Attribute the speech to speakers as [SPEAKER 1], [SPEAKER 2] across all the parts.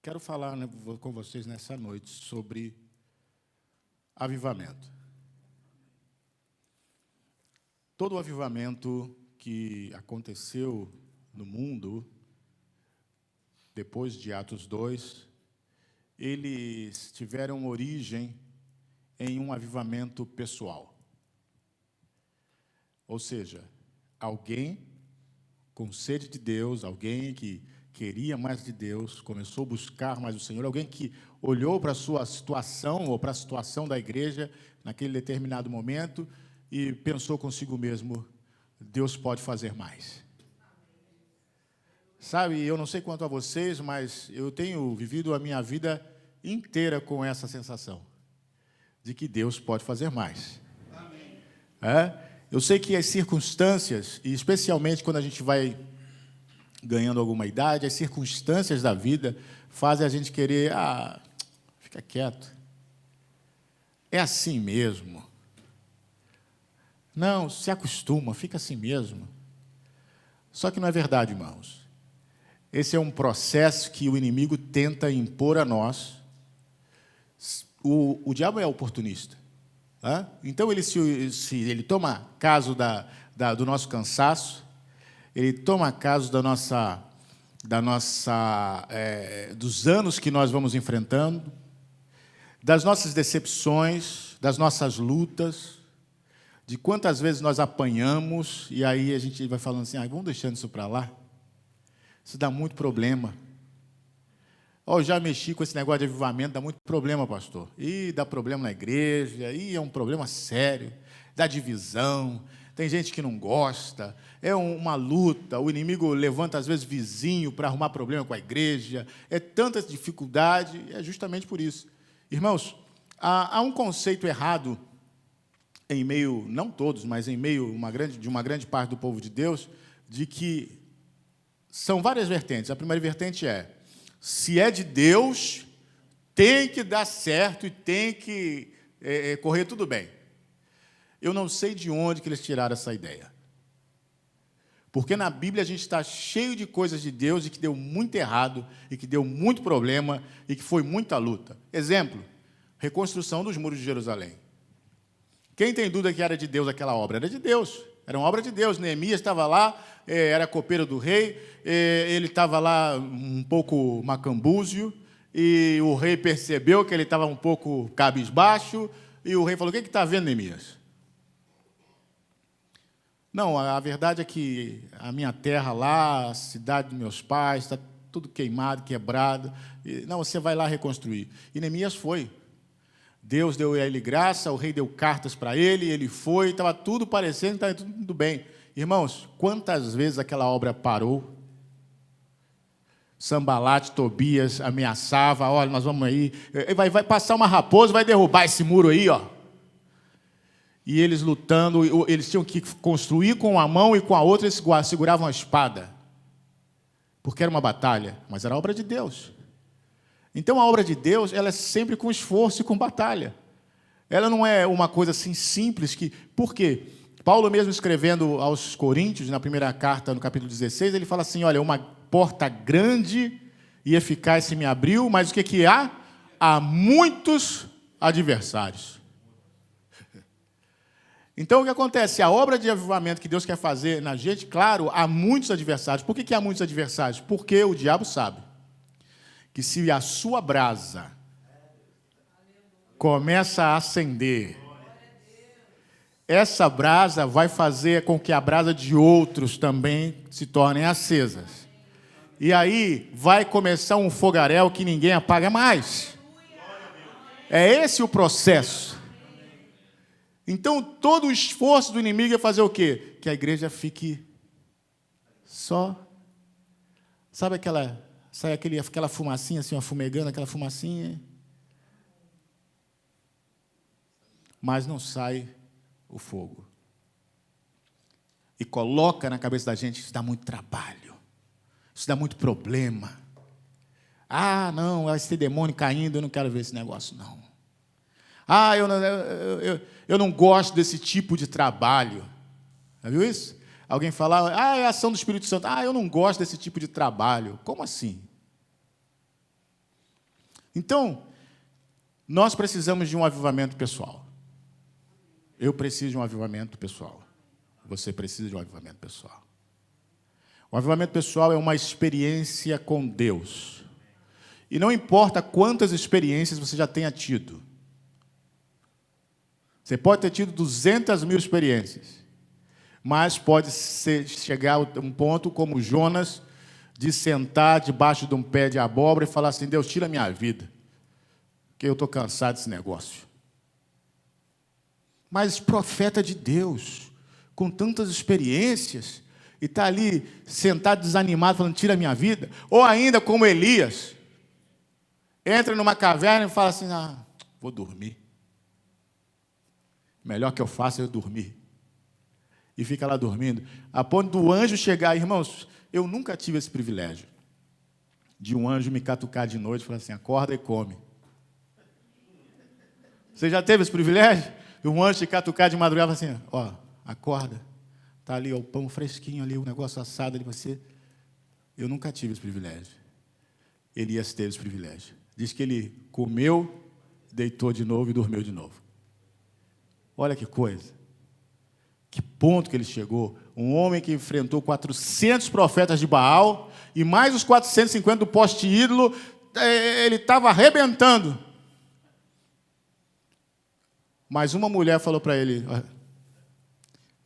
[SPEAKER 1] Quero falar com vocês nessa noite sobre avivamento. Todo o avivamento que aconteceu no mundo, depois de Atos 2, eles tiveram origem em um avivamento pessoal. Ou seja, alguém com sede de Deus, alguém que queria mais de Deus, começou a buscar mais o Senhor, alguém que olhou para a sua situação ou para a situação da igreja naquele determinado momento e pensou consigo mesmo, Deus pode fazer mais. Sabe, eu não sei quanto a vocês, mas eu tenho vivido a minha vida inteira com essa sensação de que Deus pode fazer mais. Amém. Eu sei que as circunstâncias, e especialmente quando a gente vai ganhando alguma idade, as circunstâncias da vida fazem a gente querer, fica quieto. É assim mesmo. Não, se acostuma, fica assim mesmo. Só que não é verdade, irmãos. Esse é um processo que o inimigo tenta impor a nós. O diabo é oportunista. Então, ele toma caso do nosso cansaço, ele toma caso dos anos que nós vamos enfrentando, das nossas decepções, das nossas lutas, de quantas vezes nós apanhamos, e aí a gente vai falando assim, vamos deixando isso para lá. Isso dá muito problema. Eu já mexi com esse negócio de avivamento, dá muito problema, pastor. Dá problema na igreja, é um problema sério, dá divisão, tem gente que não gosta, é uma luta, o inimigo levanta, às vezes, vizinho para arrumar problema com a igreja, é tanta dificuldade, é justamente por isso. Irmãos, há um conceito errado em meio, não todos, mas em meio de uma grande parte do povo de Deus, de que são várias vertentes. A primeira vertente é, se é de Deus, tem que dar certo e tem que correr tudo bem. Eu não sei de onde que eles tiraram essa ideia. Porque na Bíblia a gente está cheio de coisas de Deus e que deu muito errado, e que deu muito problema, e que foi muita luta. Exemplo, reconstrução dos muros de Jerusalém. Quem tem dúvida que era de Deus aquela obra? Era de Deus, era uma obra de Deus. Neemias estava lá, era copeiro do rei, ele estava lá um pouco macambúzio, e o rei percebeu que ele estava um pouco cabisbaixo, e o rei falou, o que está vendo, Neemias? Não, a verdade é que a minha terra lá, a cidade dos meus pais, está tudo queimado, quebrado. Não, você vai lá reconstruir. E Neemias foi. Deus deu a ele graça, o rei deu cartas para ele foi, estava tudo parecendo, estava tudo bem. Irmãos, quantas vezes aquela obra parou? Sambalate, Tobias ameaçava, olha, nós vamos aí, vai passar uma raposa, vai derrubar esse muro aí, ó. E eles lutando, eles tinham que construir com uma mão e com a outra eles seguravam a espada. Porque era uma batalha, mas era a obra de Deus. Então, a obra de Deus, ela é sempre com esforço e com batalha. Ela não é uma coisa assim simples. Por quê? Paulo mesmo escrevendo aos Coríntios, na primeira carta, no capítulo 16, ele fala assim, olha, uma porta grande e eficaz se me abriu, mas o que há? Há muitos adversários. Então, o que acontece? A obra de avivamento que Deus quer fazer na gente, claro, há muitos adversários. Por que há muitos adversários? Porque o diabo sabe que se a sua brasa começa a acender, essa brasa vai fazer com que a brasa de outros também se tornem acesas. E aí vai começar um fogaréu que ninguém apaga mais. É esse o processo. Então, todo o esforço do inimigo é fazer o quê? Que a igreja fique só. Sabe sai aquela fumacinha, assim, uma fumegando, aquela fumacinha. Mas não sai o fogo. E coloca na cabeça da gente, isso dá muito trabalho. Isso dá muito problema. Não, vai ter demônio caindo, eu não quero ver esse negócio, não. Eu não gosto desse tipo de trabalho. Já viu isso? Alguém fala, é a ação do Espírito Santo. Eu não gosto desse tipo de trabalho. Como assim? Então, nós precisamos de um avivamento pessoal. Eu preciso de um avivamento pessoal. Você precisa de um avivamento pessoal. O avivamento pessoal é uma experiência com Deus. E não importa quantas experiências você já tenha tido. Você pode ter tido 200.000 experiências, mas pode chegar a um ponto como Jonas, de sentar debaixo de um pé de abóbora e falar assim: Deus, tira a minha vida, porque eu estou cansado desse negócio. Mas profeta de Deus, com tantas experiências, e está ali sentado desanimado, falando: tira a minha vida. Ou ainda como Elias, entra numa caverna e fala assim: vou dormir. Melhor que eu faça é eu dormir. E fica lá dormindo, a ponto do anjo chegar. Irmãos, eu nunca tive esse privilégio de um anjo me catucar de noite e falar assim: acorda e come. Você já teve esse privilégio? Um anjo te catucar de madrugada e falar assim: ó, acorda, está ali ó, o pão fresquinho ali, o negócio assado ali, você... Eu nunca tive esse privilégio. Elias teve esse privilégio. Diz que ele comeu, deitou de novo e dormiu de novo. Olha que coisa. Que ponto que ele chegou. Um homem que enfrentou 400 profetas de Baal e mais os 450 do poste ídolo, ele estava arrebentando. Mas uma mulher falou para ele: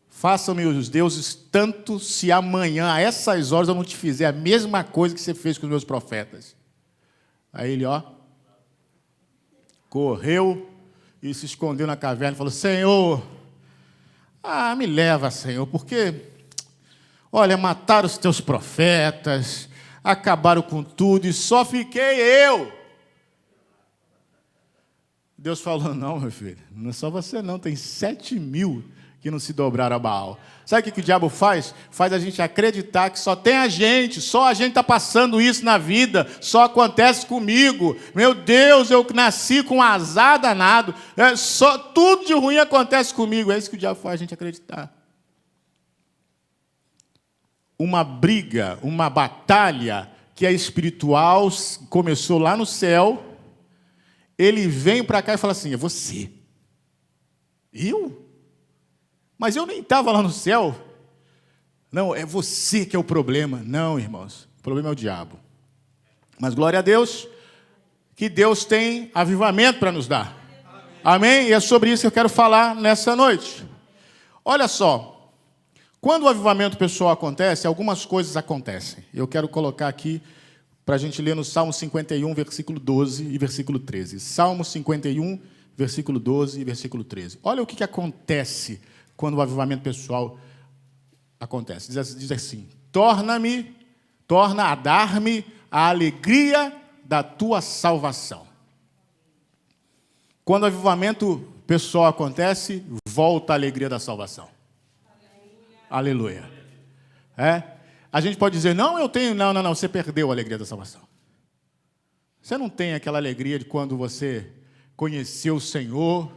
[SPEAKER 1] façam-me os deuses tanto se amanhã, a essas horas, eu não te fizer a mesma coisa que você fez com os meus profetas. Aí ele, correu e se escondeu na caverna e falou: Senhor, me leva, Senhor, porque, olha, mataram os teus profetas, acabaram com tudo e só fiquei eu. Deus falou: não, meu filho, não é só você não, tem 7.000 que não se dobraram a Baal. Sabe o que o diabo faz? Faz a gente acreditar que só tem a gente, só a gente está passando isso na vida, só acontece comigo. Meu Deus, eu nasci com um azar danado, tudo de ruim acontece comigo. É isso que o diabo faz a gente acreditar. Uma briga, uma batalha que é espiritual, começou lá no céu, ele vem para cá e fala assim: é você. Eu? Mas eu nem estava lá no céu. Não, é você que é o problema. Não, irmãos, o problema é o diabo. Mas glória a Deus, que Deus tem avivamento para nos dar. Amém? E é sobre isso que eu quero falar nessa noite. Olha só, quando o avivamento pessoal acontece, algumas coisas acontecem. Eu quero colocar aqui para a gente ler no Salmo 51, versículo 12 e versículo 13. Salmo 51, versículo 12 e versículo 13. Olha o que acontece quando o avivamento pessoal acontece. Diz assim: torna a dar-me a alegria da tua salvação. Quando o avivamento pessoal acontece, volta a alegria da salvação. Aleluia. A gente pode dizer: não, eu tenho... Não, você perdeu a alegria da salvação. Você não tem aquela alegria de quando você conheceu o Senhor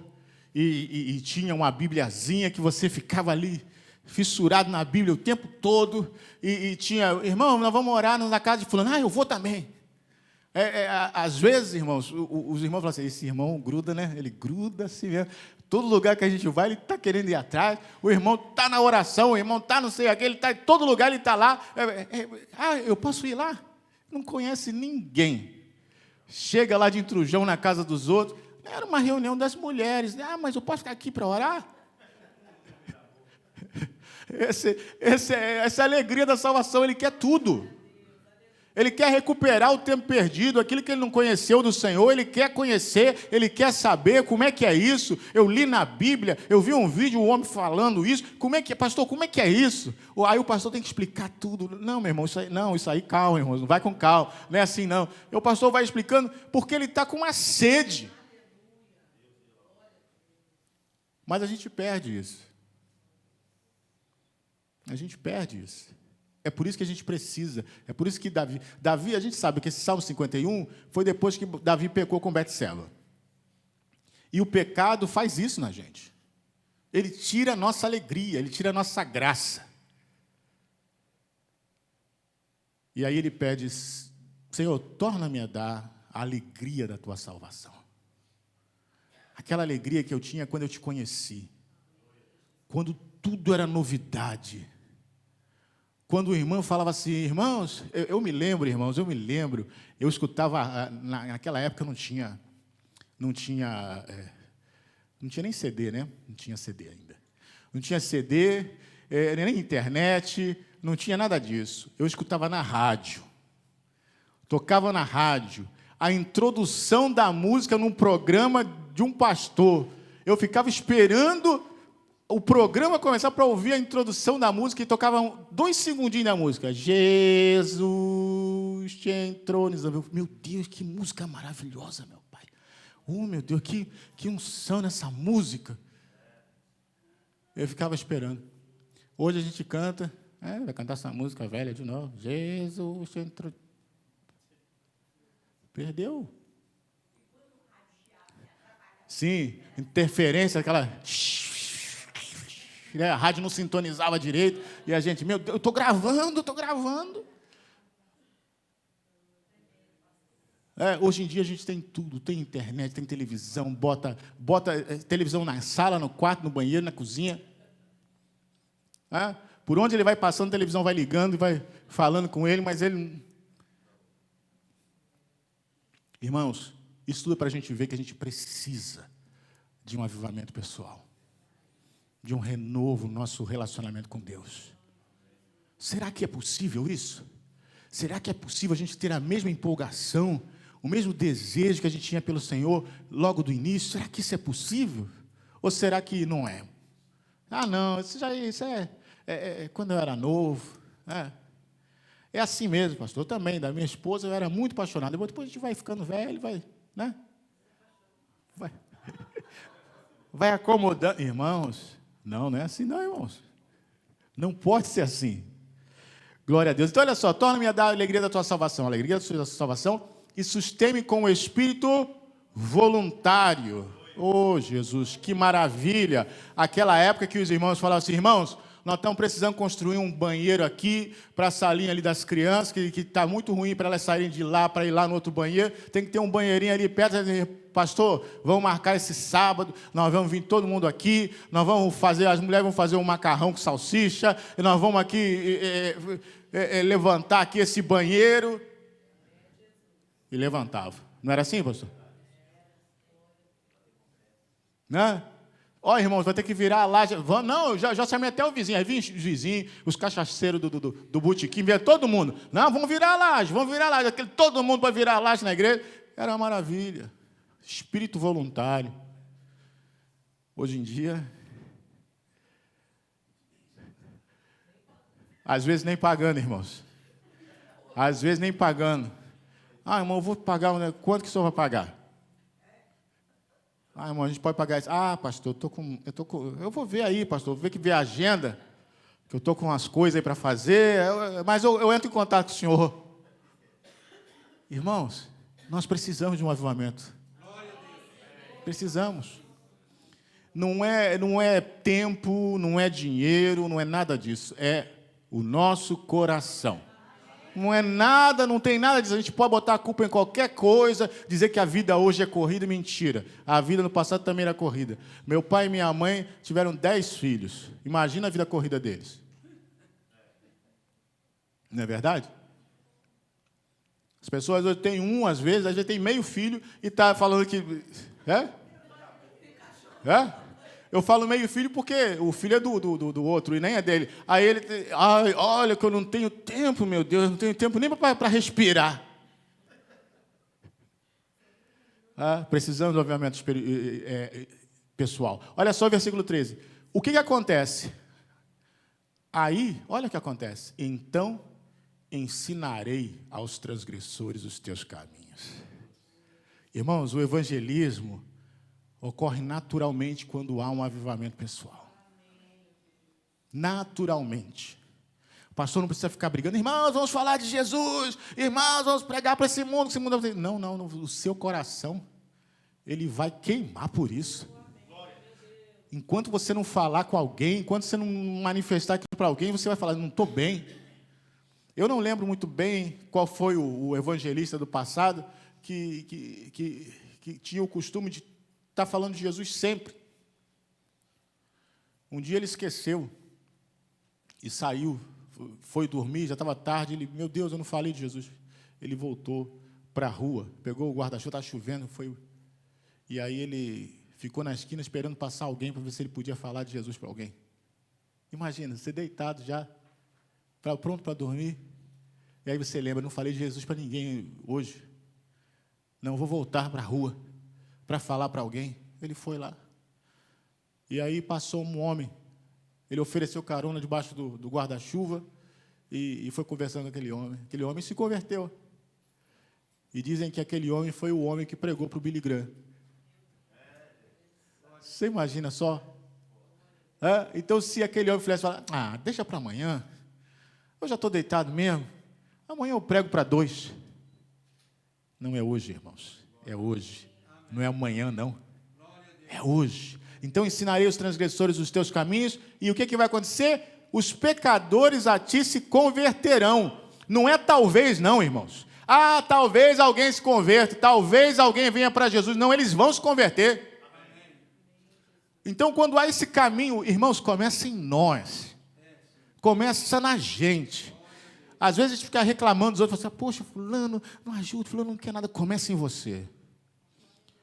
[SPEAKER 1] e tinha uma bibliazinha que você ficava ali fissurado na Bíblia o tempo todo e tinha: irmão, nós vamos orar na casa de fulano. Eu vou também. Às vezes, irmãos, os irmãos falam assim: esse irmão gruda, né? Ele gruda assim mesmo. Todo lugar que a gente vai, ele está querendo ir atrás. O irmão está na oração, o irmão está não sei o que, ele está em todo lugar, ele está lá. Eu posso ir lá? Não conhece ninguém. Chega lá de intrujão na casa dos outros. Era uma reunião das mulheres. Mas eu posso ficar aqui para orar? Essa alegria da salvação, ele quer tudo. Ele quer recuperar o tempo perdido, aquilo que ele não conheceu do Senhor, ele quer conhecer, ele quer saber como é que é isso. Eu li na Bíblia, eu vi um vídeo, um homem falando isso. Como é que é, pastor, como é que é isso? Aí o pastor tem que explicar tudo. Não, meu irmão, isso aí, calma, irmão, não vai com calma, não é assim não. E o pastor vai explicando porque ele está com uma sede. Mas a gente perde isso. A gente perde isso. É por isso que a gente precisa. É por isso que Davi, a gente sabe que esse Salmo 51 foi depois que Davi pecou com Betseba. E o pecado faz isso na gente. Ele tira a nossa alegria, ele tira a nossa graça. E aí ele pede: Senhor, torna-me a dar a alegria da tua salvação. Aquela alegria que eu tinha quando eu te conheci. Quando tudo era novidade. Quando o irmão falava assim, irmãos, eu me lembro, irmãos, eu escutava, naquela época não tinha nem CD, né? Não tinha CD ainda. Não tinha CD, nem internet, não tinha nada disso. Eu escutava na rádio. Tocava na rádio. A introdução da música num programa de um pastor. Eu ficava esperando o programa começar para ouvir a introdução da música e tocava 2 segundinhos da música. Jesus te entroniza. Meu Deus, que música maravilhosa, meu pai. Oh, meu Deus, que unção nessa música. Eu ficava esperando. Hoje a gente canta, vai cantar essa música velha de novo. Jesus te entrou. Perdeu. Sim, interferência, aquela... A rádio não sintonizava direito, e a gente, meu Deus, eu estou gravando. Hoje em dia a gente tem tudo, tem internet, tem televisão, bota televisão na sala, no quarto, no banheiro, na cozinha. Por onde ele vai passando, a televisão vai ligando e vai falando com ele, mas ele... Irmãos, isso tudo é para a gente ver que a gente precisa de um avivamento pessoal. De um renovo no nosso relacionamento com Deus. Será que é possível isso? Será que é possível a gente ter a mesma empolgação, o mesmo desejo que a gente tinha pelo Senhor logo do início? Será que isso é possível? Ou será que não é? Não, isso é quando eu era novo. É assim mesmo, pastor. Eu também, da minha esposa, eu era muito apaixonado. Depois a gente vai ficando velho, né? Vai acomodando. Irmãos... Não é assim não, irmãos. Não pode ser assim. Glória a Deus. Então, olha só. Torna-me a dar a alegria da tua salvação. A alegria da tua salvação. E sustém-me com o espírito voluntário. Oh, Jesus, que maravilha. Aquela época que os irmãos falavam assim, irmãos, nós estamos precisando construir um banheiro aqui para a salinha ali das crianças, que está muito ruim para elas saírem de lá, para ir lá no outro banheiro. Tem que ter um banheirinho ali perto. Pastor, vamos marcar esse sábado, nós vamos vir todo mundo aqui, nós vamos fazer, as mulheres vão fazer um macarrão com salsicha, e nós vamos aqui levantar aqui esse banheiro. E levantava. Não era assim, pastor? Né? Ó, irmãos, vai ter que virar a laje. Não, já chamei até o vizinho. Aí vinha os vizinhos, os cachaceiros do botequim, vinha todo mundo. Não, vamos virar a laje. Todo mundo vai virar a laje na igreja. Era uma maravilha. Espírito voluntário. Hoje em dia, às vezes nem pagando, irmãos. Às vezes nem pagando. Irmão, eu vou pagar, né? Quanto que o senhor vai pagar? Irmão, a gente pode pagar isso. Pastor, eu vou ver aí, pastor, vou ver a agenda, que eu estou com umas coisas aí para fazer, mas eu entro em contato com o senhor. Irmãos, nós precisamos de um avivamento. Precisamos. Não é tempo, não é dinheiro, não é nada disso. É o nosso coração. Não é nada, não tem nada disso. A gente pode botar a culpa em qualquer coisa, dizer que a vida hoje é corrida, mentira. A vida no passado também era corrida. Meu pai e minha mãe tiveram 10 filhos. Imagina a vida corrida deles. Não é verdade? As pessoas hoje têm às vezes tem meio filho e está falando que... Eu falo meio filho porque o filho é do outro e nem é dele. Aí ele... olha que eu não tenho tempo, meu Deus, não tenho tempo nem para respirar. Precisamos do avivamento pessoal. Olha só o versículo 13. O que acontece? Aí, olha o que acontece. Então, ensinarei aos transgressores os teus caminhos. Irmãos, o evangelismo ocorre naturalmente quando há um avivamento pessoal. Naturalmente. O pastor não precisa ficar brigando. Irmãos, vamos falar de Jesus. Irmãos, vamos pregar para esse mundo. Não. O seu coração, ele vai queimar por isso. Enquanto você não falar com alguém, enquanto você não manifestar aquilo para alguém, você vai falar, não estou bem. Eu não lembro muito bem qual foi o evangelista do passado que tinha o costume de estar falando de Jesus sempre. Um dia ele esqueceu e saiu, foi dormir, já estava tarde, ele, meu Deus, eu não falei de Jesus. Ele voltou para a rua, pegou o guarda-chuva, estava chovendo, e aí ele ficou na esquina esperando passar alguém para ver se ele podia falar de Jesus para alguém. Imagina, você deitado já, pronto para dormir, e aí você lembra, não falei de Jesus para ninguém hoje. Não, vou voltar para a rua para falar para alguém. Ele foi lá. E aí passou um homem, ele ofereceu carona debaixo do guarda-chuva e foi conversando com aquele homem. Aquele homem se converteu. E dizem que aquele homem foi o homem que pregou para o Billy Graham. Você imagina só? Então, se aquele homem fizesse falar, deixa para amanhã, eu já estou deitado mesmo, amanhã eu prego para 2. Não é hoje, irmãos, é hoje. Não é amanhã, não. É hoje. Então, ensinarei os transgressores os teus caminhos, e o que vai acontecer? Os pecadores a ti se converterão. Não é talvez, não, irmãos. Talvez alguém se converta, talvez alguém venha para Jesus. Não, eles vão se converter. Então, quando há esse caminho, irmãos, começa em nós. Começa na gente. Às vezes a gente fica reclamando dos outros, fala assim, poxa, fulano não ajuda, fulano não quer nada. Começa em você.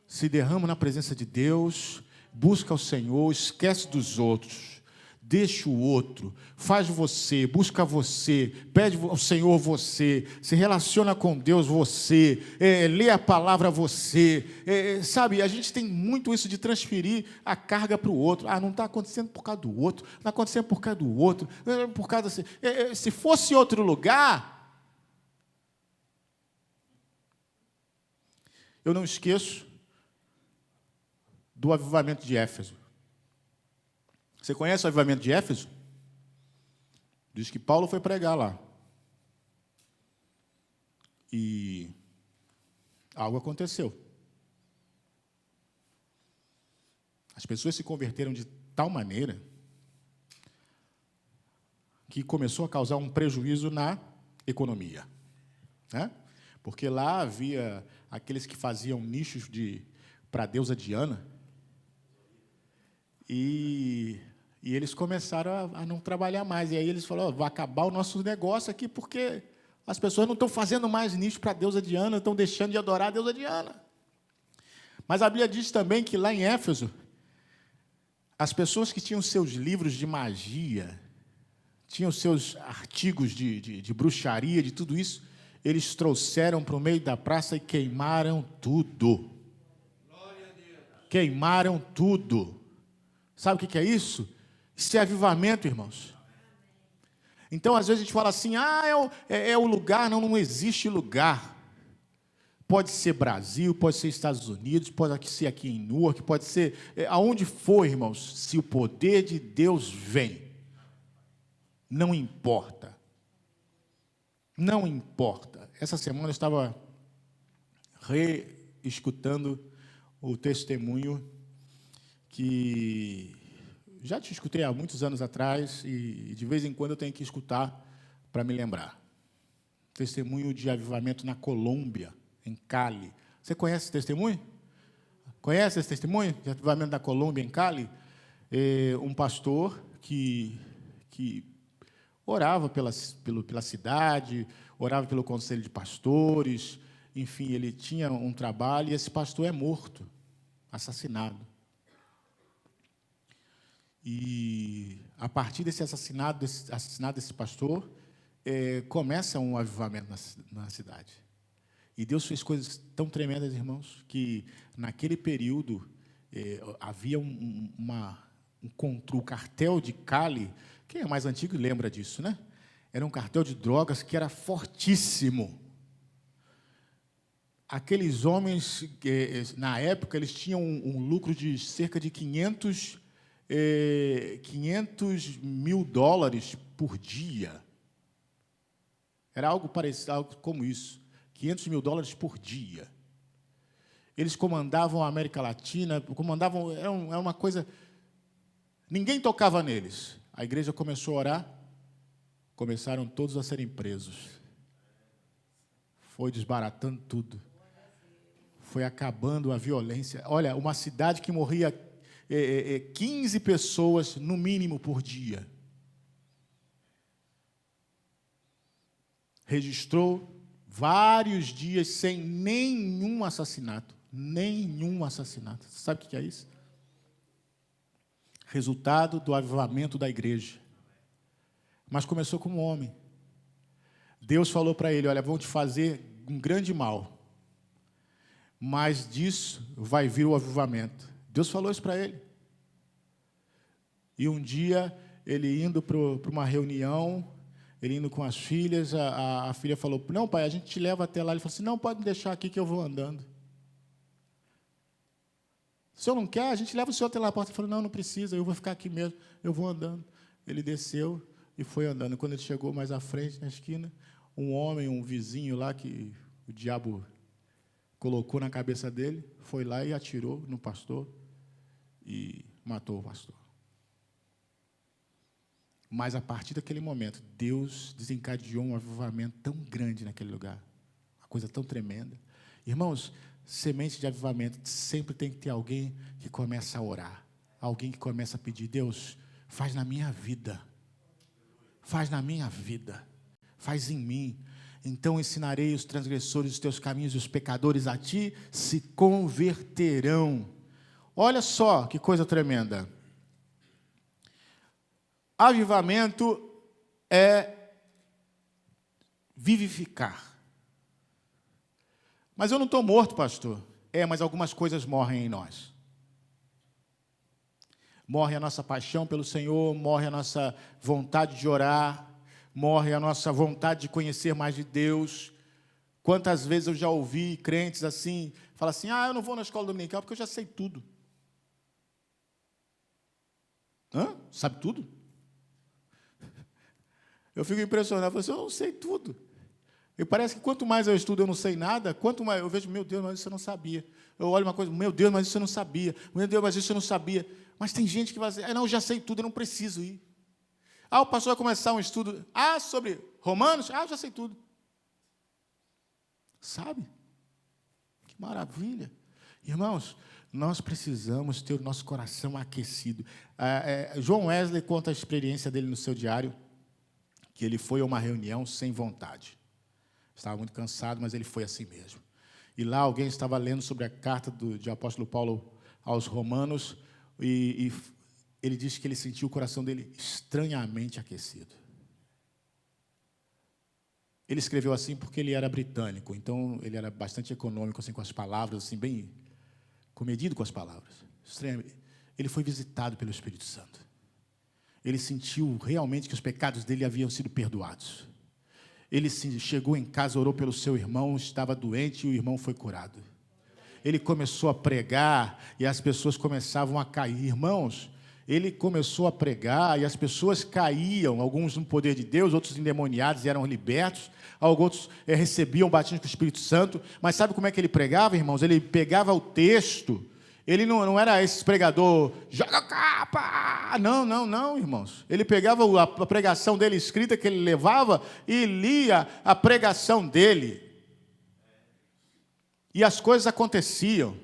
[SPEAKER 1] Se derrama na presença de Deus, busca o Senhor, esquece dos outros. Deixa o outro, faz você, busca você, pede ao Senhor você, se relaciona com Deus você, lê a palavra você, sabe, a gente tem muito isso de transferir a carga para o outro. Não está acontecendo por causa do outro, não está acontecendo por causa do outro, por causa se fosse outro lugar. Eu não esqueço do avivamento de Éfeso. Você conhece o avivamento de Éfeso? Diz que Paulo foi pregar lá. E algo aconteceu. As pessoas se converteram de tal maneira que começou a causar um prejuízo na economia. Né? Porque lá havia aqueles que faziam nichos para a deusa Diana. E eles começaram a não trabalhar mais. E aí eles falaram, vai acabar o nosso negócio aqui, porque as pessoas não estão fazendo mais nicho para a deusa Diana, estão deixando de adorar a deusa Diana. Mas a Bíblia diz também que lá em Éfeso, as pessoas que tinham seus livros de magia, tinham seus artigos de bruxaria, de tudo isso, eles trouxeram para o meio da praça e queimaram tudo. Queimaram tudo. Sabe o que é isso? Isso é avivamento, irmãos. Então, às vezes a gente fala assim, é o lugar. Não existe lugar. Pode ser Brasil, pode ser Estados Unidos, pode ser aqui em Newark, pode ser aonde for, irmãos. Se o poder de Deus vem, não importa. Não importa. Essa semana eu estava reescutando o testemunho que já te escutei há muitos anos atrás e de vez em quando eu tenho que escutar para me lembrar. Testemunho de avivamento na Colômbia, em Cali. Você conhece esse testemunho? Conhece esse testemunho de avivamento na Colômbia, em Cali? Um pastor que orava pela cidade, orava pelo conselho de pastores, enfim, ele tinha um trabalho e esse pastor é morto, assassinado. E, a partir desse assassinato desse pastor, começa um avivamento na cidade. E Deus fez coisas tão tremendas, irmãos, que, naquele período, havia o cartel de Cali. Quem é mais antigo lembra disso, né? Era um cartel de drogas que era fortíssimo. Aqueles homens, na época, eles tinham um lucro de cerca de $500 mil por dia. Era algo parecido, algo como isso. $500 mil por dia. Eles comandavam a América Latina, era uma coisa... Ninguém tocava neles. A igreja começou a orar, começaram todos a serem presos. Foi desbaratando tudo. foi acabando a violência. Olha, uma cidade que morria 15 pessoas, no mínimo, por dia. Registrou vários dias sem nenhum assassinato. Nenhum assassinato. Você sabe o que é isso? Resultado do avivamento da igreja. Mas começou como homem. Deus falou para ele, olha, vão te fazer um grande mal. Mas disso vai vir o avivamento. Deus falou isso para ele. E um dia, ele indo para uma reunião, ele indo com as filhas, a filha falou, não, pai, a gente te leva até lá. Ele falou assim, não, pode me deixar aqui que eu vou andando. O senhor não quer? A gente leva o senhor até lá a porta. Ele falou, não, não precisa, eu vou ficar aqui mesmo, eu vou andando. Ele desceu e foi andando. Quando ele chegou mais à frente, na esquina, um homem, um vizinho lá, que o diabo colocou na cabeça dele, foi lá e atirou no pastor e matou o pastor. Mas, a partir daquele momento, Deus desencadeou um avivamento tão grande naquele lugar. Uma coisa tão tremenda. Irmãos, semente de avivamento, sempre tem que ter alguém que começa a orar. Alguém que começa a pedir, Deus, faz na minha vida. Faz na minha vida. Faz em mim. Então ensinarei os transgressores os teus caminhos e os pecadores a ti se converterão. Olha só que coisa tremenda. Avivamento é vivificar. Mas eu não estou morto, pastor. Mas algumas coisas morrem em nós. Morre a nossa paixão pelo Senhor, morre a nossa vontade de orar, morre a nossa vontade de conhecer mais de Deus. Quantas vezes eu já ouvi crentes assim, falar assim, eu não vou na escola dominical porque eu já sei tudo. Sabe tudo? Eu fico impressionado, eu falo assim, eu não sei tudo. E parece que quanto mais eu estudo, eu não sei nada, quanto mais eu vejo, meu Deus, mas isso eu não sabia. Eu olho uma coisa, meu Deus, mas isso eu não sabia. Meu Deus, mas isso eu não sabia. Mas tem gente que vai dizer, não, eu já sei tudo, eu não preciso ir. O pastor vai começar um estudo, sobre Romanos, eu já sei tudo. Sabe? Que maravilha. Irmãos, nós precisamos ter o nosso coração aquecido. João Wesley conta a experiência dele no seu diário, que ele foi a uma reunião sem vontade. Estava muito cansado, mas ele foi assim mesmo. E lá alguém estava lendo sobre a carta de apóstolo Paulo aos Romanos, e ele disse que ele sentiu o coração dele estranhamente aquecido. Ele escreveu assim porque ele era britânico, então ele era bastante econômico assim, com as palavras, assim, bem comedido com as palavras. Ele foi visitado pelo Espírito Santo. Ele sentiu realmente que os pecados dele haviam sido perdoados. Ele chegou em casa, orou pelo seu irmão, estava doente e o irmão foi curado. Ele começou a pregar e as pessoas começavam a cair. Irmãos, ele começou a pregar e as pessoas caíam, alguns no poder de Deus, outros endemoniados e eram libertos, alguns recebiam o batismo com o Espírito Santo. Mas sabe como é que ele pregava, irmãos? Ele pegava o texto. Ele não era esse pregador, joga capa, não, irmãos. Ele pegava a pregação dele escrita que ele levava e lia a pregação dele. E as coisas aconteciam.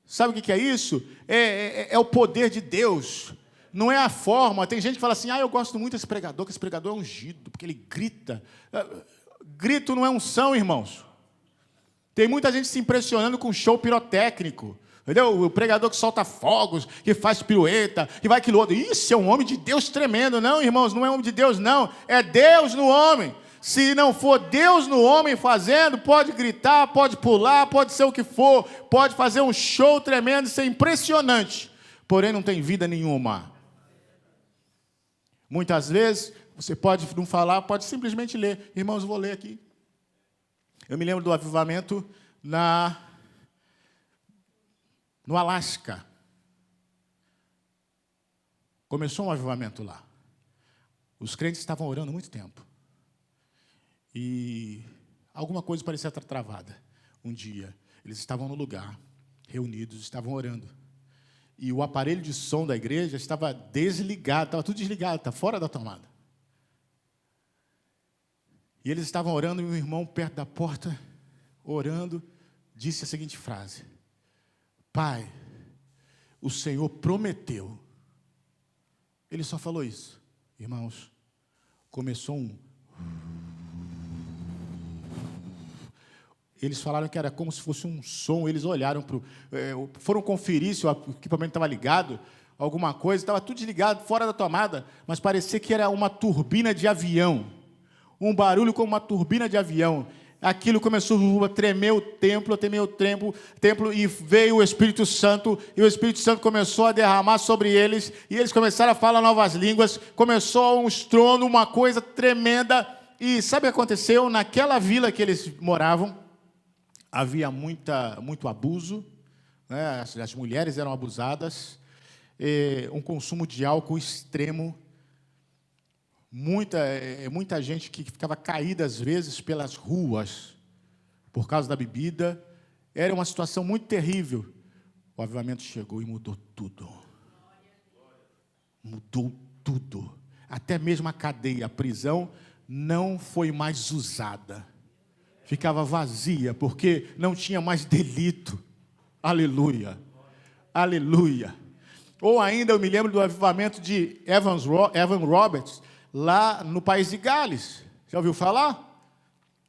[SPEAKER 1] Sabe o que é isso? É o poder de Deus. Não é a forma. Tem gente que fala assim, eu gosto muito desse pregador, que esse pregador é ungido, porque ele grita. Grito não é unção, irmãos. Tem muita gente se impressionando com show pirotécnico. Entendeu? O pregador que solta fogos, que faz pirueta, que vai aquilo outro. Isso é um homem de Deus tremendo. Não, irmãos, não é homem de Deus, não. É Deus no homem. Se não for Deus no homem fazendo, pode gritar, pode pular, pode ser o que for, pode fazer um show tremendo, ser impressionante. Porém, não tem vida nenhuma. Muitas vezes, você pode não falar, pode simplesmente ler. Irmãos, eu vou ler aqui. Eu me lembro do avivamento no Alasca. Começou um avivamento lá. Os crentes estavam orando há muito tempo. E alguma coisa parecia estar travada. Um dia, eles estavam no lugar, reunidos, estavam orando. E o aparelho de som da igreja estava desligado, estava tudo desligado, estava fora da tomada. E eles estavam orando, e o irmão perto da porta, orando, disse a seguinte frase: Pai, o Senhor prometeu. Ele só falou isso. Irmãos, começou Eles falaram que era como se fosse um som. Eles olharam foram conferir se o equipamento estava ligado, alguma coisa, estava tudo desligado, fora da tomada, mas parecia que era uma turbina de avião. Um barulho como uma turbina de avião. Aquilo começou a tremer o templo, e veio o Espírito Santo, e o Espírito Santo começou a derramar sobre eles, e eles começaram a falar novas línguas, começou um estrondo, uma coisa tremenda, e sabe o que aconteceu? Naquela vila que eles moravam, havia muito abuso, né? As mulheres eram abusadas, um consumo de álcool extremo, muita gente que ficava caída, às vezes, pelas ruas, por causa da bebida. Era uma situação muito terrível. O avivamento chegou e mudou tudo. Mudou tudo. Até mesmo a cadeia, a prisão, não foi mais usada. Ficava vazia, porque não tinha mais delito. Aleluia. Aleluia. Ou ainda, eu me lembro do avivamento de Evan Roberts, lá no país de Gales. Já ouviu falar?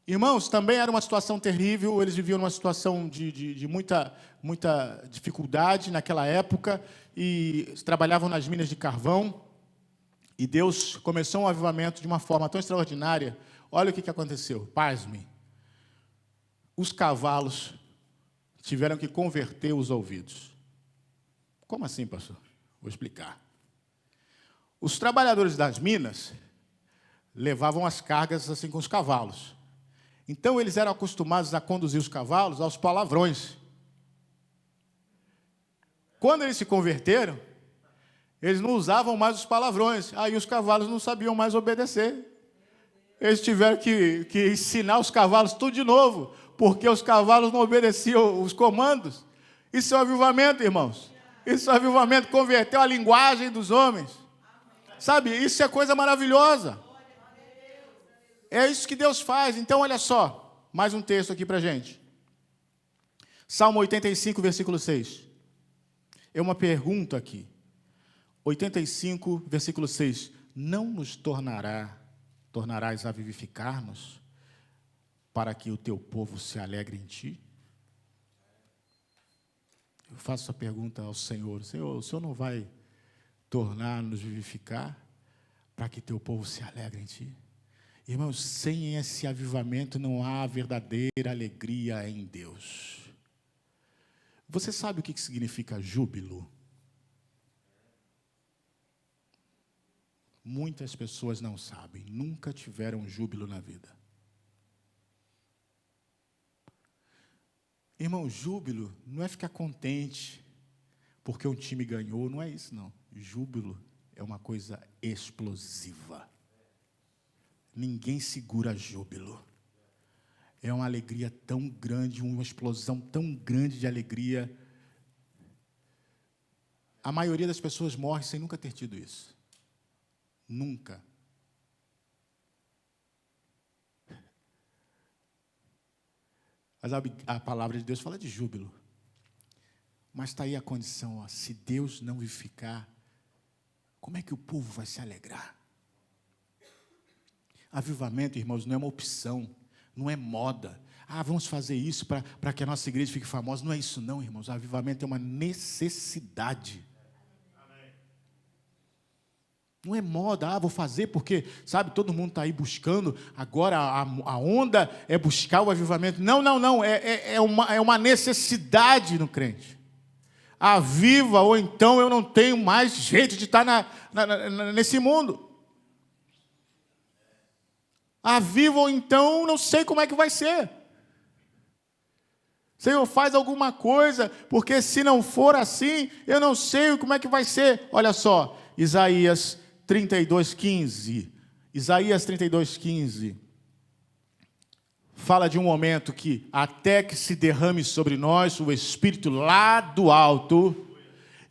[SPEAKER 1] Irmãos, também era uma situação terrível. Eles viviam numa situação de muita dificuldade naquela época, e trabalhavam nas minas de carvão. E Deus começou um avivamento de uma forma tão extraordinária. Olha o que aconteceu. Pasme. Os cavalos tiveram que converter os ouvidos. Como assim, pastor? Vou explicar. Os trabalhadores das minas levavam as cargas assim com os cavalos. Então, eles eram acostumados a conduzir os cavalos aos palavrões. Quando eles se converteram, eles não usavam mais os palavrões. Aí os cavalos não sabiam mais obedecer. Eles tiveram que ensinar os cavalos tudo de novo, porque os cavalos não obedeciam os comandos. Isso é um avivamento, irmãos. Isso é um avivamento, converteu a linguagem dos homens. Sabe, isso é coisa maravilhosa. É isso que Deus faz. Então, olha só, mais um texto aqui para a gente. Salmo 85, versículo 6. É uma pergunta aqui. 85, versículo 6. Não nos tornarás a vivificar-nos, para que o teu povo se alegre em ti? Eu faço essa pergunta ao Senhor. Senhor, o Senhor não vai tornar-nos vivificar, para que teu povo se alegre em ti? Irmãos, sem esse avivamento não há verdadeira alegria em Deus. Você sabe o que significa júbilo? Muitas pessoas não sabem, nunca tiveram júbilo na vida. Irmão, júbilo não é ficar contente porque um time ganhou, não é isso, não. Júbilo é uma coisa explosiva. Ninguém segura júbilo. É uma alegria tão grande, uma explosão tão grande de alegria. A maioria das pessoas morre sem nunca ter tido isso. Nunca. Mas a palavra de Deus fala de júbilo. Mas está aí a condição, ó, se Deus não vivificar, como é que o povo vai se alegrar? Avivamento, irmãos, não é uma opção, não é moda. Vamos fazer isso para que a nossa igreja fique famosa. Não é isso não, irmãos. Avivamento é uma necessidade. Não é moda, vou fazer porque, sabe, todo mundo está aí buscando, agora a onda é buscar o avivamento. Não, é uma necessidade no crente. Aviva, ou então eu não tenho mais jeito de estar nesse mundo. Aviva, ou então não sei como é que vai ser. Senhor, faz alguma coisa, porque se não for assim, eu não sei como é que vai ser. Olha só, Isaías 32:15. Isaías 32:15 fala de um momento que, até que se derrame sobre nós o Espírito lá do alto,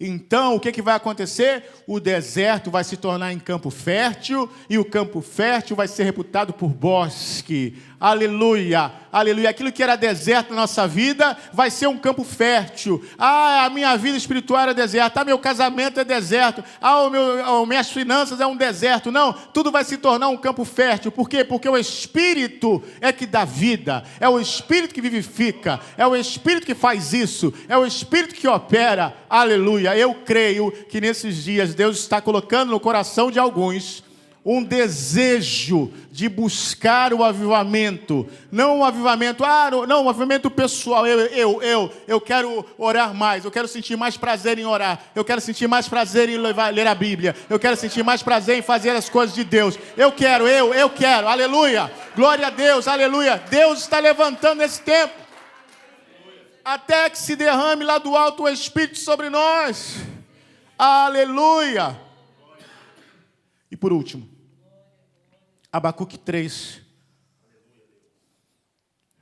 [SPEAKER 1] Então, o que vai acontecer? O deserto vai se tornar em campo fértil, e o campo fértil vai ser reputado por bosque. Aleluia, aleluia. Aquilo que era deserto na nossa vida vai ser um campo fértil. A minha vida espiritual era deserto. Meu casamento é deserto. Minhas finanças é um deserto. Não, tudo vai se tornar um campo fértil. Por quê? Porque o Espírito é que dá vida. É o Espírito que vivifica. É o Espírito que faz isso. É o Espírito que opera. Aleluia. Eu creio que nesses dias Deus está colocando no coração de alguns um desejo de buscar o avivamento, não um avivamento, não, um avivamento pessoal. Eu quero orar mais, eu quero sentir mais prazer em orar, eu quero sentir mais prazer em ler a Bíblia, eu quero sentir mais prazer em fazer as coisas de Deus. Eu quero, aleluia, glória a Deus, aleluia. Deus está levantando esse tempo, até que se derrame lá do alto o Espírito sobre nós, aleluia. E por último, Abacuque 3,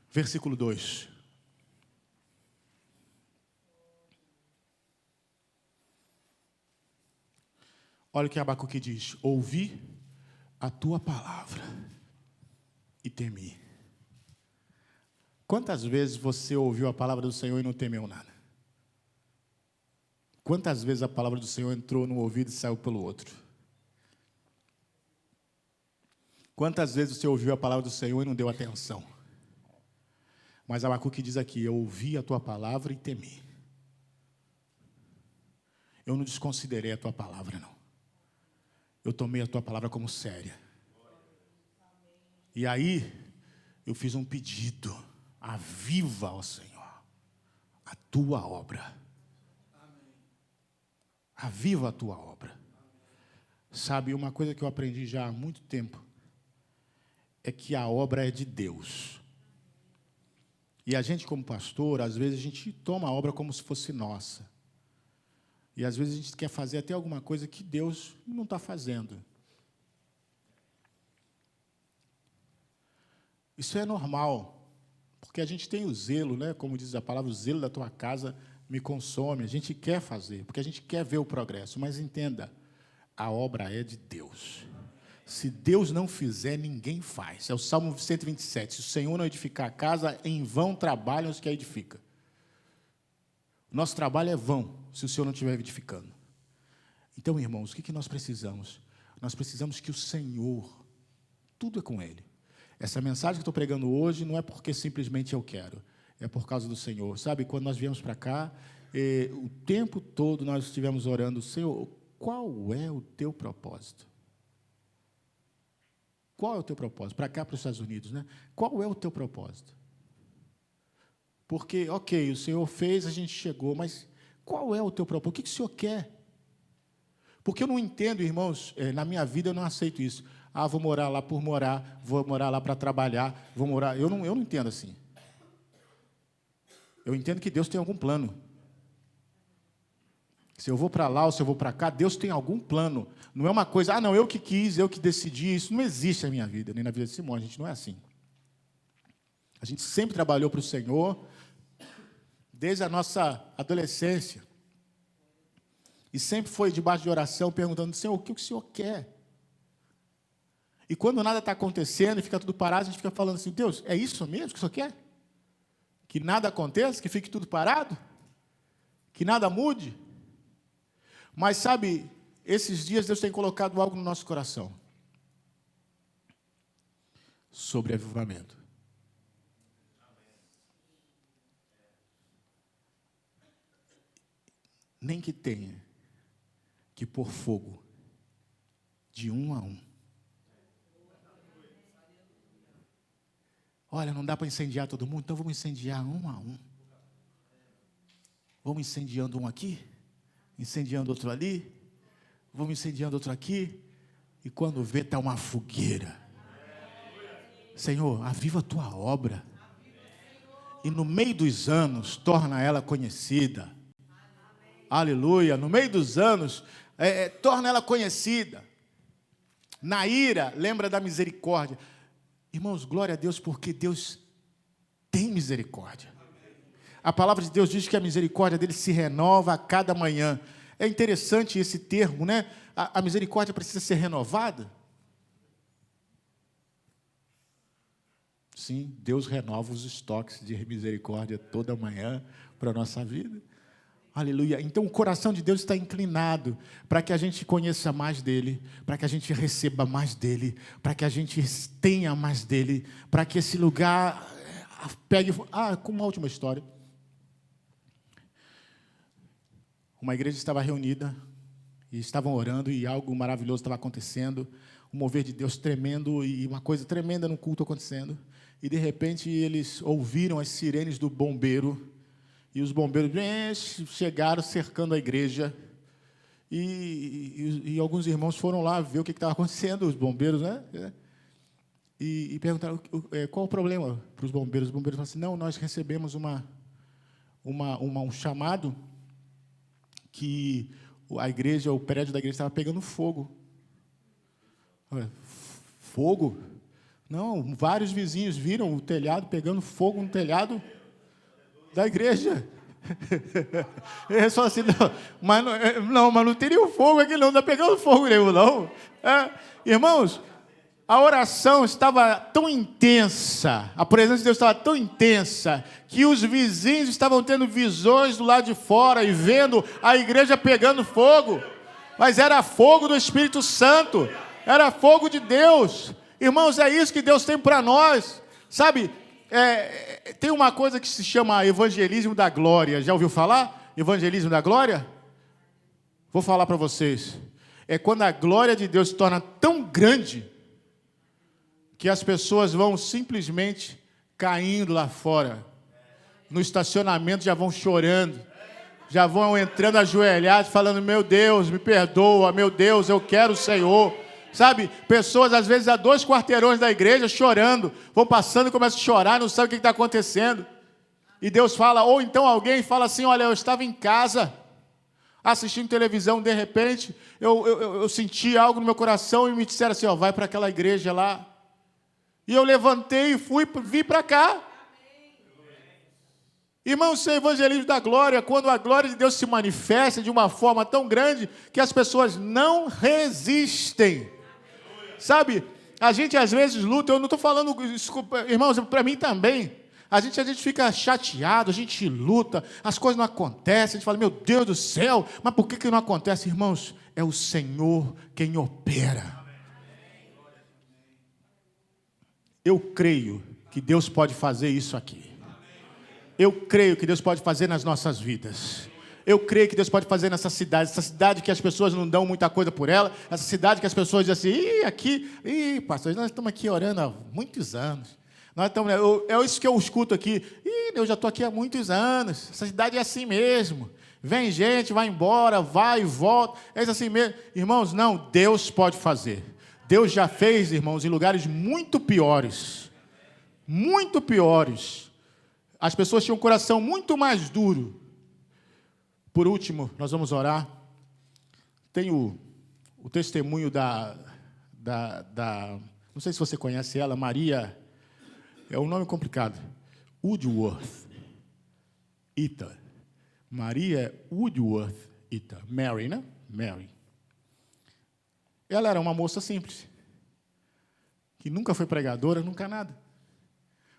[SPEAKER 1] versículo 2. Olha o que Abacuque diz: ouvi a tua palavra e temi. Quantas vezes você ouviu a palavra do Senhor e não temeu nada? Quantas vezes a palavra do Senhor entrou no ouvido e saiu pelo outro? Quantas vezes você ouviu a palavra do Senhor e não deu atenção? Mas Abacuque diz aqui: eu ouvi a tua palavra e temi. Eu não desconsiderei a tua palavra, não. Eu tomei a tua palavra como séria. E aí, eu fiz um pedido: aviva, ó Senhor, a tua obra. Aviva a tua obra. Sabe, uma coisa que eu aprendi já há muito tempo é que a obra é de Deus. E a gente, como pastor, às vezes a gente toma a obra como se fosse nossa. E às vezes a gente quer fazer até alguma coisa que Deus não está fazendo. Isso é normal, porque a gente tem o zelo, né? Como diz a palavra, o zelo da tua casa me consome. A gente quer fazer, porque a gente quer ver o progresso. Mas entenda, a obra é de Deus. Se Deus não fizer, ninguém faz. É o Salmo 127. Se o Senhor não edificar a casa, em vão trabalham os que a edificam. Nosso trabalho é vão, se o Senhor não estiver edificando. Então, irmãos, o que nós precisamos? Nós precisamos que o Senhor, tudo é com Ele. Essa mensagem que eu estou pregando hoje não é porque simplesmente eu quero, é por causa do Senhor. Sabe, quando nós viemos para cá, o tempo todo nós estivemos orando: Senhor, qual é o teu propósito? Qual é o teu propósito? Para cá, para os Estados Unidos, né? Qual é o teu propósito? Porque, ok, o Senhor fez, a gente chegou, mas qual é o teu propósito? O que o Senhor quer? Porque eu não entendo, irmãos, na minha vida eu não aceito isso. Vou morar lá por morar, vou morar lá para trabalhar, vou morar... Eu não entendo assim. Eu entendo que Deus tem algum plano. Se eu vou para lá ou se eu vou para cá, Deus tem algum plano. Não é uma coisa, não, eu que quis, eu que decidi. Isso não existe na minha vida, nem na vida de Simão. A gente não é assim. A gente sempre trabalhou para o Senhor, desde a nossa adolescência. E sempre foi debaixo de oração, perguntando: Senhor, o que o Senhor quer? E quando nada está acontecendo e fica tudo parado, a gente fica falando assim: Deus, é isso mesmo que o Senhor quer? Que nada aconteça, que fique tudo parado? Que nada mude? Mas, sabe, esses dias Deus tem colocado algo no nosso coração sobre avivamento. Nem que tenha que pôr fogo de um a um. Olha, não dá para incendiar todo mundo, então vamos incendiar um a um. Vamos incendiando um aqui, incendiando outro ali, vamos incendiando outro aqui, e quando vê, está uma fogueira. Senhor, aviva a tua obra, e no meio dos anos, torna ela conhecida. Aleluia, no meio dos anos, torna ela conhecida. Na ira, lembra da misericórdia. Irmãos, glória a Deus, porque Deus tem misericórdia. A palavra de Deus diz que a misericórdia dele se renova a cada manhã. É interessante esse termo, né? A misericórdia precisa ser renovada. Sim, Deus renova os estoques de misericórdia toda manhã para a nossa vida. Aleluia. Então o coração de Deus está inclinado para que a gente conheça mais dele, para que a gente receba mais dele, para que a gente tenha mais dele, para que esse lugar pegue... com uma última história. Uma igreja estava reunida e estavam orando e algo maravilhoso estava acontecendo, um mover de Deus tremendo e uma coisa tremenda no culto acontecendo. E, de repente, eles ouviram as sirenes do bombeiro e os bombeiros chegaram cercando a igreja e alguns irmãos foram lá ver o que estava acontecendo, os bombeiros, né? E perguntaram qual o problema para os bombeiros. Os bombeiros falaram assim, não, nós recebemos um chamado que a igreja, o prédio da igreja estava pegando fogo. Fogo? Não, vários vizinhos viram o telhado pegando fogo no telhado da igreja. Eles falaram assim, mas não teria fogo aqui, não está pegando fogo nenhum, não. Irmãos, a oração estava tão intensa, a presença de Deus estava tão intensa, que os vizinhos estavam tendo visões do lado de fora e vendo a igreja pegando fogo. Mas era fogo do Espírito Santo, era fogo de Deus. Irmãos, é isso que Deus tem para nós. Sabe, tem uma coisa que se chama evangelismo da glória. Já ouviu falar? Evangelismo da glória? Vou falar para vocês. É quando a glória de Deus se torna tão grande que as pessoas vão simplesmente caindo lá fora. No estacionamento já vão chorando. Já vão entrando ajoelhados, falando, meu Deus, me perdoa, meu Deus, eu quero o Senhor. Sabe, pessoas às vezes a 2 quarteirões da igreja chorando, vão passando e começam a chorar, não sabem o que está acontecendo. E Deus fala, ou então alguém fala assim, olha, eu estava em casa, assistindo televisão, de repente, eu senti algo no meu coração e me disseram assim, vai para aquela igreja lá. E eu levantei e vim para cá. Irmãos, isso é evangelismo da glória, quando a glória de Deus se manifesta de uma forma tão grande que as pessoas não resistem. Sabe, a gente às vezes luta, eu não estou falando, desculpa, irmãos, para mim também, a gente fica chateado, a gente luta, as coisas não acontecem, a gente fala, meu Deus do céu, mas por que não acontece? Irmãos, é o Senhor quem opera. Eu creio que Deus pode fazer isso aqui. Eu creio que Deus pode fazer nas nossas vidas. Eu creio que Deus pode fazer nessa cidade que as pessoas não dão muita coisa por ela, essa cidade que as pessoas dizem assim, pastor, nós estamos aqui orando há muitos anos. Nós estamos, é isso que eu escuto aqui. Eu já estou aqui há muitos anos. Essa cidade é assim mesmo. Vem gente, vai embora, vai e volta. É isso assim mesmo. Irmãos, não, Deus pode fazer. Deus já fez, irmãos, em lugares muito piores. Muito piores. As pessoas tinham um coração muito mais duro. Por último, nós vamos orar. Tem o testemunho da... Não sei se você conhece ela, Maria... É um nome complicado. Woodworth. Ita. Maria Woodworth Ita. Mary, né? Mary. Ela era uma moça simples. Que nunca foi pregadora, nunca nada.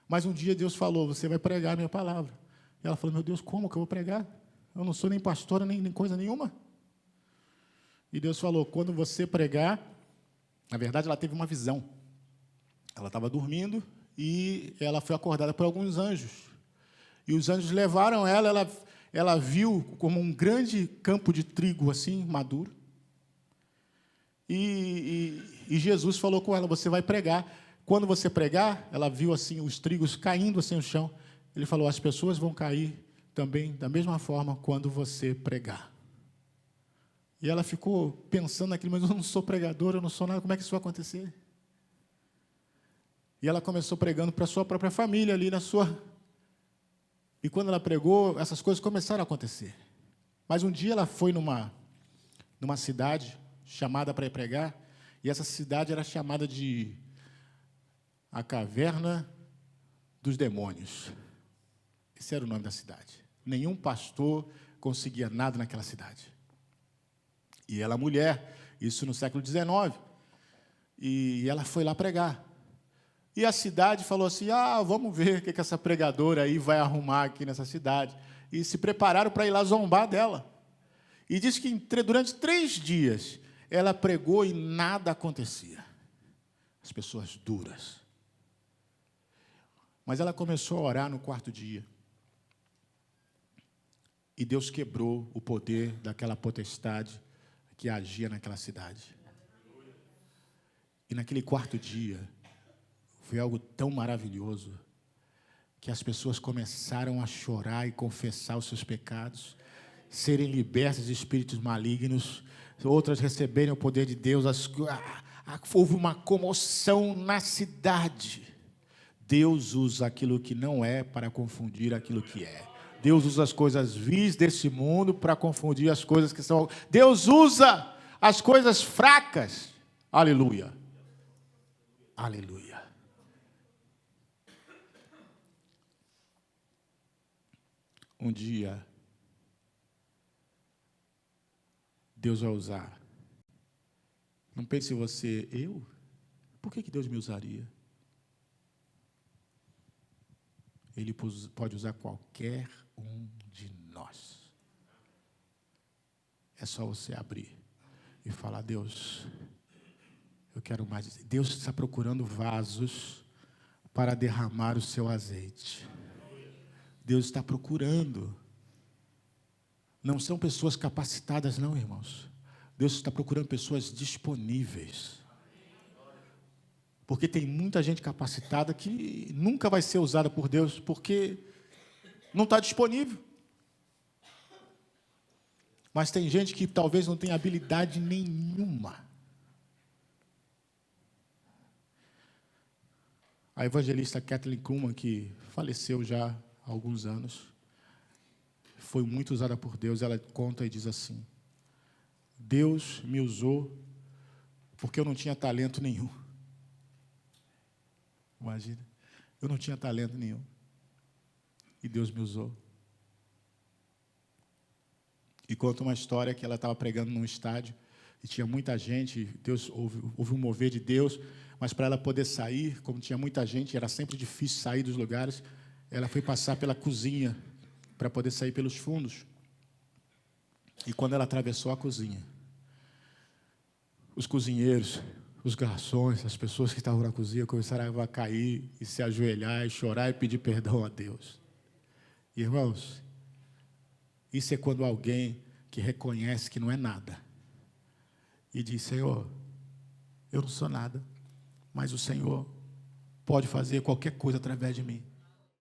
[SPEAKER 1] Mas um dia Deus falou, você vai pregar a minha palavra. E ela falou, meu Deus, como que eu vou pregar? Eu não sou nem pastora, nem coisa nenhuma. E Deus falou, quando você pregar... Na verdade, ela teve uma visão. Ela estava dormindo... E ela foi acordada por alguns anjos. E os anjos levaram ela viu como um grande campo de trigo, assim, maduro. E Jesus falou com ela, você vai pregar. Quando você pregar, ela viu assim os trigos caindo assim no chão. Ele falou, as pessoas vão cair também da mesma forma quando você pregar. E ela ficou pensando naquilo, mas eu não sou pregadora, eu não sou nada, como é que isso vai acontecer? E ela começou pregando para a sua própria família ali na sua... E quando ela pregou, essas coisas começaram a acontecer. Mas um dia ela foi numa cidade chamada para ir pregar, e essa cidade era chamada de a Caverna dos Demônios. Esse era o nome da cidade. Nenhum pastor conseguia nada naquela cidade. E ela mulher, isso no século XIX. E ela foi lá pregar. E a cidade falou assim, vamos ver o que essa pregadora aí vai arrumar aqui nessa cidade. E se prepararam para ir lá zombar dela. E diz que durante 3 dias ela pregou e nada acontecia. As pessoas duras. Mas ela começou a orar no 4º dia. E Deus quebrou o poder daquela potestade que agia naquela cidade. E naquele 4º dia, foi algo tão maravilhoso, que as pessoas começaram a chorar e confessar os seus pecados, serem libertas de espíritos malignos, outras receberem o poder de Deus. Houve uma comoção na cidade. Deus usa aquilo que não é para confundir aquilo que é. Deus usa as coisas vis desse mundo para confundir as coisas que são. Deus usa as coisas fracas. Aleluia. Aleluia. Um dia, Deus vai usar. Não pense você, eu? Por que Deus me usaria? Ele pode usar qualquer um de nós. É só você abrir e falar, Deus, eu quero mais. Deus está procurando vasos para derramar o seu azeite. Deus está procurando. Não são pessoas capacitadas, não, irmãos. Deus está procurando pessoas disponíveis. Porque tem muita gente capacitada que nunca vai ser usada por Deus, porque não está disponível. Mas tem gente que talvez não tenha habilidade nenhuma. A evangelista Kathleen Kuhlman, que faleceu já há alguns anos, foi muito usada por Deus. Ela conta e diz assim: Deus me usou porque eu não tinha talento nenhum. Imagina, eu não tinha talento nenhum. E Deus me usou. E conta uma história que ela estava pregando num estádio, e tinha muita gente, Deus houve um mover de Deus, mas para ela poder sair, como tinha muita gente, era sempre difícil sair dos lugares, ela foi passar pela cozinha, para poder sair pelos fundos. E quando ela atravessou a cozinha, os cozinheiros, os garçons, as pessoas que estavam na cozinha começaram a cair e se ajoelhar e chorar e pedir perdão a Deus. Irmãos, isso é quando alguém que reconhece que não é nada e diz, Senhor, eu não sou nada, mas o Senhor pode fazer qualquer coisa através de mim.